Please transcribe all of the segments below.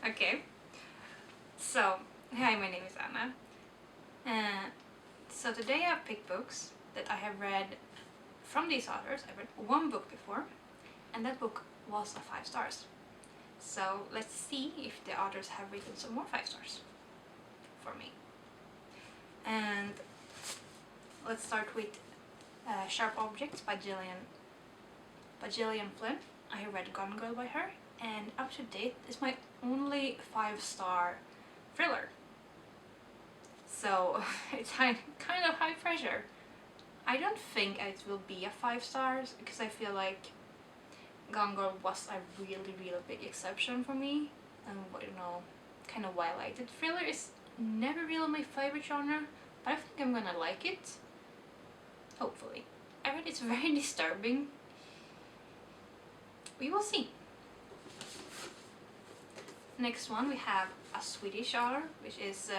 Okay, so hi, my name is Anna. So today I've picked books that I have read from these authors. I read one book before, and that book was a 5 stars. So let's see if the authors have written some more 5 stars for me. And let's start with Sharp Objects by Bajillian Flynn. I read Gone Girl by her, and up to date is my only 5-star thriller. So it's kind of high pressure. I don't think it will be a 5 stars because I feel like Gone Girl was a really big exception for me, and kind of why I liked it. Thriller is never really my favorite genre, but I think I'm gonna like it. Hopefully. I read it's very disturbing. We will see. Next one we have a Swedish author, which is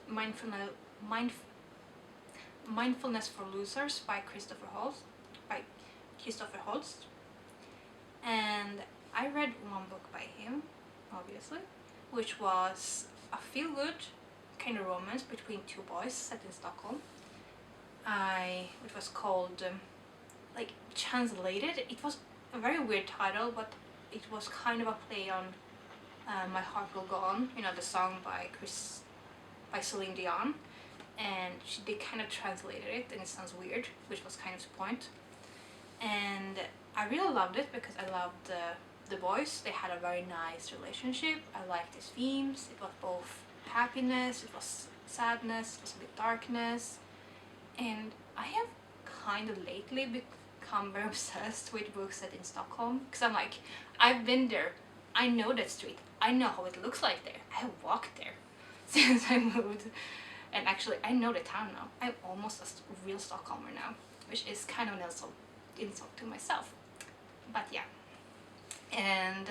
Mindfulness for Losers by Christopher Holst. And I read one book by him, obviously, which was a feel-good kind of romance between two boys set in Stockholm. It was called, translated, it was a very weird title, but it was kind of a play on My Heart Will Go On, the song by Celine Dion, and they kind of translated it, and it sounds weird, which was kind of the point. And I really loved it because I loved the boys. They had a very nice relationship. I liked his themes. It was both happiness, it was sadness, it was a bit darkness, and I have kind of lately become very obsessed with books set in Stockholm, because I'm like, I've been there, I know that street, I know how it looks like there, I have walked there since I moved, and actually I know the town now. I'm almost a real Stockholmer now, which is kind of an insult to myself, but yeah. And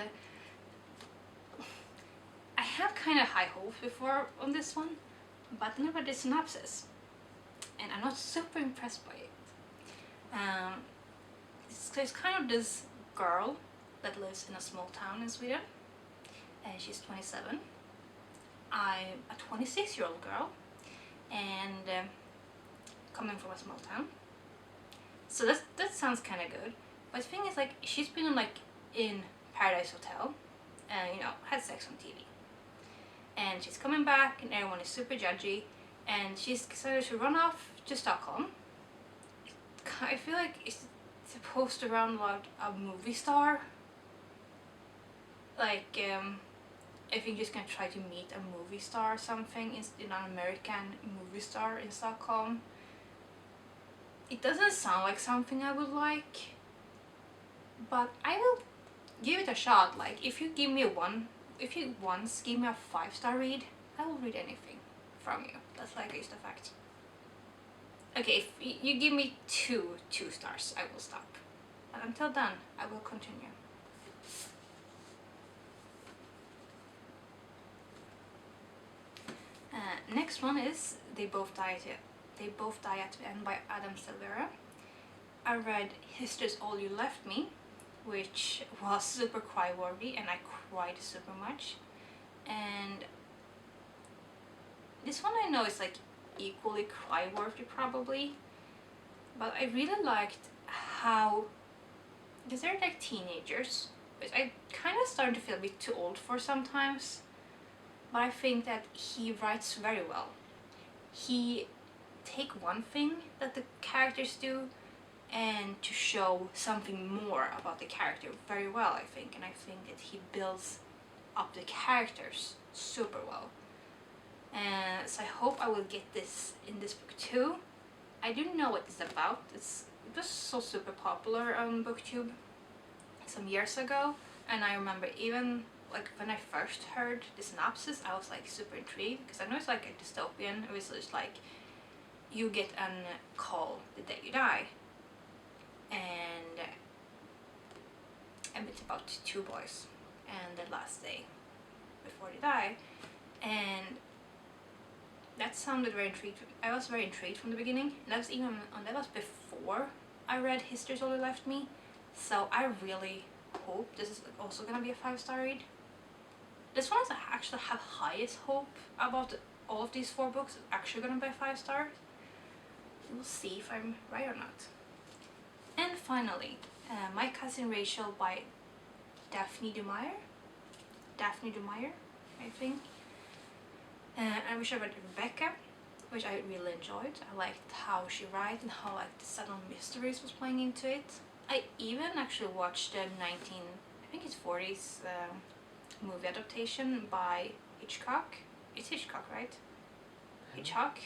I have kind of high hopes before on this one, but then I read the synopsis and I'm not super impressed by it. It's kind of this girl that lives in a small town in Sweden, and she's 27. I'm a 26-year-old girl, and coming from a small town. So that sounds kind of good. But the thing is, she's been in Paradise Hotel, and had sex on TV. And she's coming back, and everyone is super judgy, and she's decided to run off to Stockholm. I feel like it's supposed to run like a movie star. I think she's gonna try to meet a movie star or something in an American movie star in Stockholm. It doesn't sound like something I would like, but I will give it a shot. If you once give me a 5-star read, I will read anything from you. That's just a fact. Okay, if you give me 2 stars, I will stop. But until then, I will continue. Next one is They Both Die at the End by Adam Silvera. I read History's All You Left Me, which was super cry-worthy, and I cried super much. And this one I know is equally cry-worthy probably, but I really liked how, because they're teenagers, which I kind of started to feel a bit too old for sometimes, but I think that he writes very well. He take one thing that the characters do and to show something more about the character very well, I think. And I think that he builds up the characters super well. And so I hope I will get this in this book too. I didn't know what it's about. It was so super popular on BookTube some years ago, and I remember even when I first heard the synopsis, I was super intrigued, because I know it's a dystopian. It was just you get a call the day you die, and it's about 2 boys and the last day before they die, and that sounded very intrigued. I was very intrigued from the beginning. That was before I read History's All You Left Me, so I really hope this is also gonna be a 5-star read. this one I actually have highest hope about all of these 4 books. It's actually gonna be 5 stars. We'll see if I'm right or not. And finally, My Cousin Rachel by Daphne du Maurier. Daphne du Maurier, I think. I wish I read Rebecca, which I really enjoyed. I liked how she writes and how like the subtle mysteries was playing into it. I even actually watched the 40s movie adaptation by Hitchcock. It's Hitchcock, right? Hitchcock?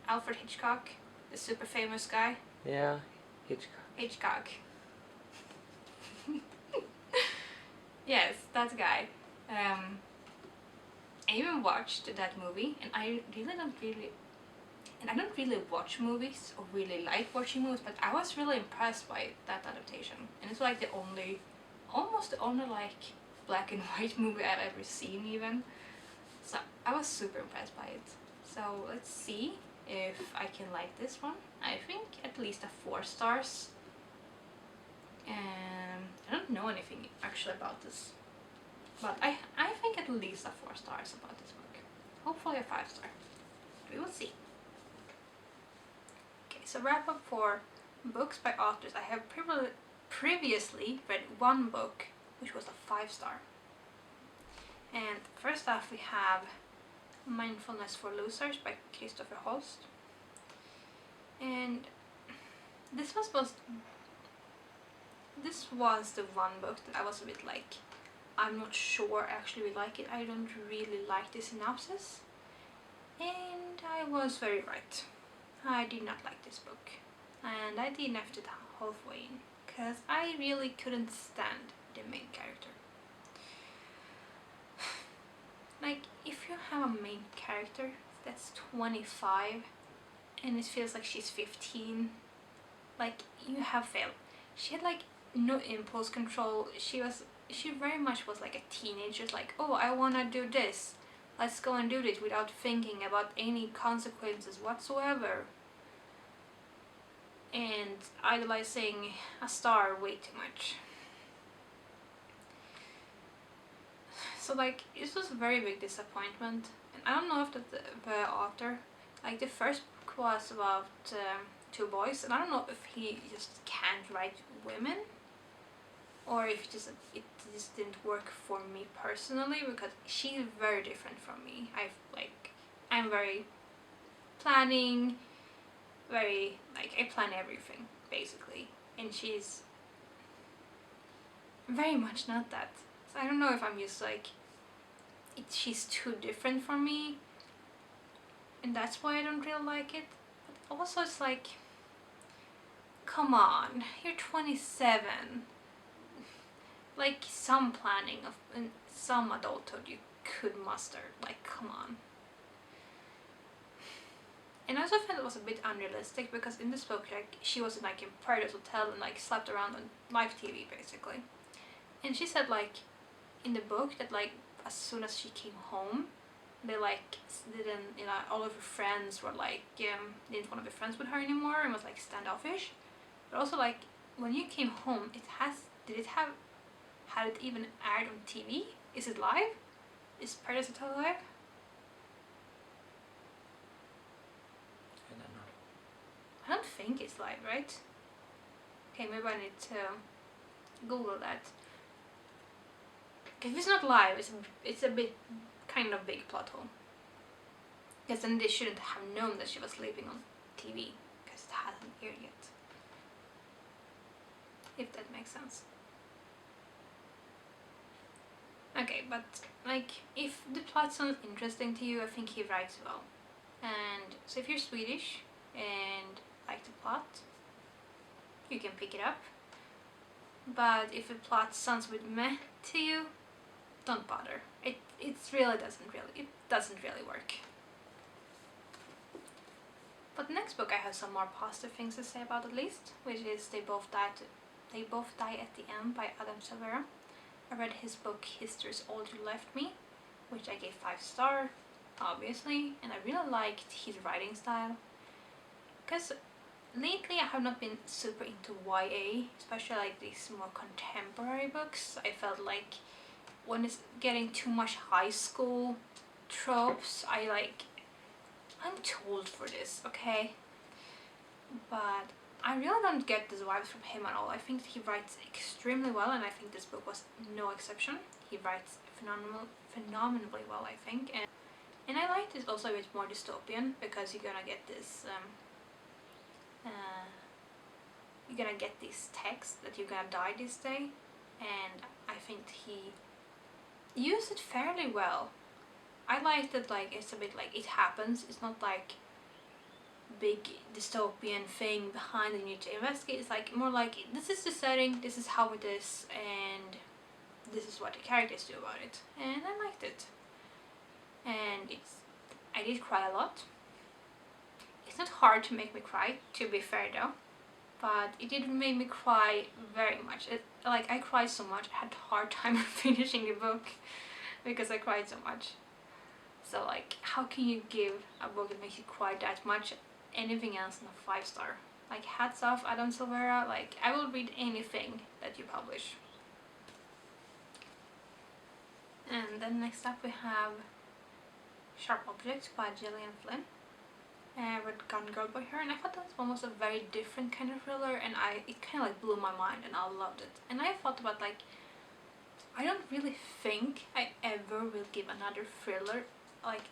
Alfred Hitchcock, the super famous guy. Yeah, Hitchcock. Hitchcock. Yes, that guy. I even watched that movie, and I don't really watch movies or really like watching movies, but I was really impressed by that adaptation. And it's like almost the only like black and white movie I've ever seen even. So I was super impressed by it. So let's see if I can like this one. I think at least a 4 stars. I don't know anything actually about this, but I think at least a 4 stars about this book. Hopefully a 5 star. We will see. Okay, so wrap up for books by authors. I have previously read 1 book which was a 5 star. And first off we have Mindfulness for Losers by Christopher Holst. And this was the 1 book that I was a bit like, I'm not sure I actually like it. I don't really like the synopsis. And I was very right. I did not like this book. And I didn't after the halfway in, because I really couldn't stand the main character. Like, if you have a main character that's 25 and it feels like she's 15, like, you have failed. She had like no impulse control. She very much was like a teenager, like, oh, I wanna do this, let's go and do this, without thinking about any consequences whatsoever. And idolizing a star way too much. So like, this was a very big disappointment. And I don't know if the author, like the first book was about 2 boys, and I don't know if he just can't write women, or if it just didn't work for me personally, because she's very different from me. I'm very planning, very like, I plan everything basically, and she's very much not that. So I don't know if I'm just like, she's too different from me, and that's why I don't really like it. But also it's like, come on, you're 27. Like, some planning of and some adulthood you could muster. Like, come on. And I also felt it was a bit unrealistic, because in this book, like, she was like in Paradise Hotel and like slept around on live TV basically. And she said like in the book that like as soon as she came home, they like didn't, you know, all of her friends were like didn't want to be friends with her anymore and was like standoffish. But also like, when you came home, had it even aired on TV? Is it live? Is Paradise Hotel live? I don't know. I don't think it's live, right? Okay, maybe I need to Google that. If it's not live, it's a bit kind of big plot hole. Because then they shouldn't have known that she was sleeping on TV, because it hasn't aired yet. If that makes sense. Okay, but like, if the plot sounds interesting to you, I think he writes well. And so if you're Swedish and like the plot, you can pick it up. But if the plot sounds a bit meh to you, don't bother. It doesn't really work. But the next book I have some more positive things to say about, at least, which is They Both Die at the End by Adam Silvera. I read his book History's All You Left Me, which I gave 5 stars, obviously, and I really liked his writing style. Because lately I have not been super into YA, especially like these more contemporary books. I felt like when it's getting too much high school tropes. I'm too old for this, okay? But I really don't get these vibes from him at all. I think he writes extremely well, and I think this book was no exception. He writes phenomenally well, I think. And I like this also a bit more dystopian, because you're gonna get this you're gonna get this text that you're gonna die this day, and I think he used it fairly well. I like that, like, it's a bit like it happens. It's not like big dystopian thing behind and you need to investigate. It's like more like, this is the setting, this is how it is, and this is what the characters do about it. And I liked it. And I did cry a lot. It's not hard to make me cry, to be fair though, but it did make me cry very much. Like, I cried so much, I had a hard time finishing the book because I cried so much. So like, how can you give a book that makes you cry that much anything else than a 5-star? Like, hats off, Adam Silvera. Like, I will read anything that you publish. And then next up we have Sharp Objects by Jillian Flynn. Read Gone Girl by her, and I thought this one was a very different kind of thriller, and it kind of like blew my mind, and I loved it. And I thought about, like, I don't really think I ever will give another thriller like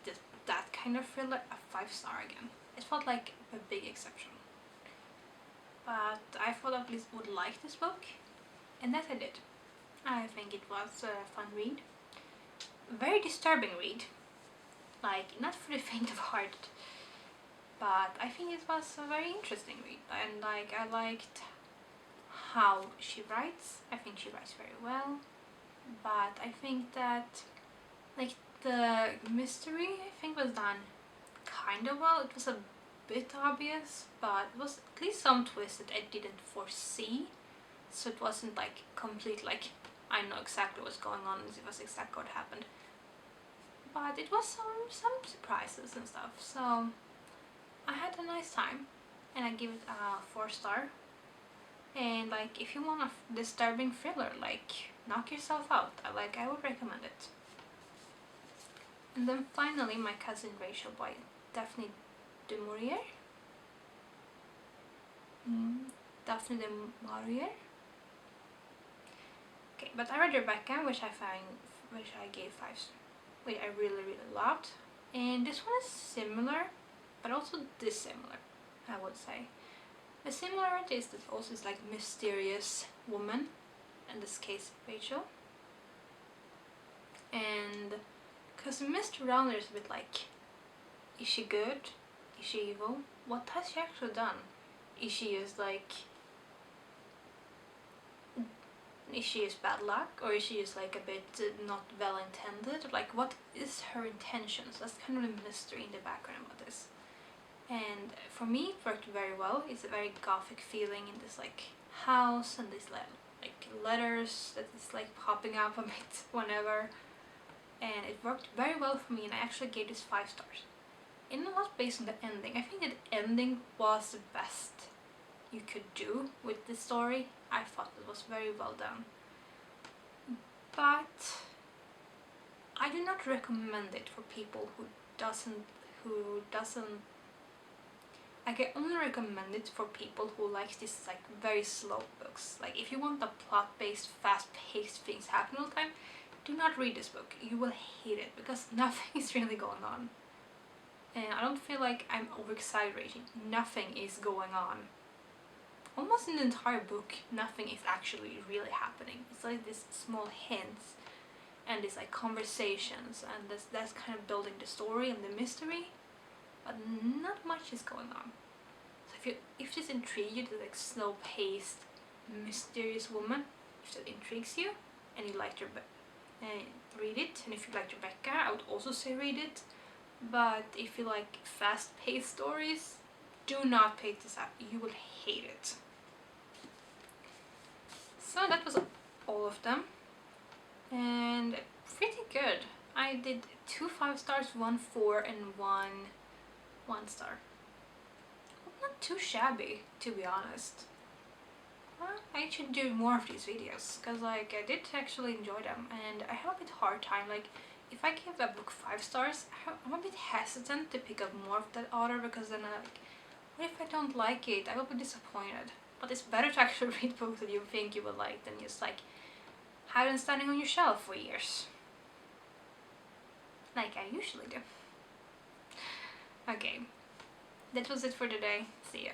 that kind of thriller a 5-star again. It felt like a big exception. But I thought I at least would like this book, and that I did. I think it was a fun read. Very disturbing read. Like, not for the faint of heart, but I think it was a very interesting read, and like, I liked how she writes. I think she writes very well, but I think that, like, the mystery, I think, was done kind of well. It was a bit obvious, but it was at least some twist that I didn't foresee, so it wasn't like complete, like, I know exactly what's going on, it was exactly what happened. But it was some surprises and stuff, so I had a nice time, and I give it a 4-star. And like, if you want a disturbing thriller, like, knock yourself out. I would recommend it. And then finally, My Cousin Rachel by Daphne du Maurier. Daphne du Maurier. Okay, but I read Rebecca, which I gave 5 stars, which I really loved. And this one is similar, but also dissimilar, I would say. The similarity is that also is like mysterious woman, in this case Rachel. And because the mystery around her is a bit like, is she good? Is she evil? What has she actually done? Is she just like, is she just bad luck, or is she just like a bit not well intended? Like, what is her intentions? That's kind of a mystery in the background about this. And for me, it worked very well. It's a very gothic feeling in this like house, and these like letters that is like popping up a bit whenever. And it worked very well for me, and I actually gave this 5 stars. And a lot based on the ending. I think that the ending was the best you could do with this story. I thought it was very well done. But I do not recommend it for people who doesn't I can only recommend it for people who like this like very slow books. Like, if you want the plot-based, fast-paced things happen all the time, do not read this book. You will hate it because nothing is really going on. And I don't feel like I'm over-exaggerating. Nothing is going on. Almost in the entire book, nothing is actually really happening. It's like these small hints and these like conversations, and that's kind of building the story and the mystery, but not much is going on. So if this intrigues you, the like slow-paced, mysterious woman, if that intrigues you, and you liked read it. And if you liked Rebecca, I would also say read it. But if you like fast-paced stories, do not pick this up. You will hate it. So that was all of them, and pretty good. I did 2 5 stars, 1 4, and 1 star. Not too shabby, to be honest. well, I should do more of these videos, because like I did actually enjoy them, and I have a bit hard time, like if I give a book 5 stars, I'm a bit hesitant to pick up more of that author, because then I like, what if I don't like it? I will be disappointed. But it's better to actually read books that you think you will like than just like have them standing on your shelf for years. Like I usually do. Okay, that was it for today. See ya.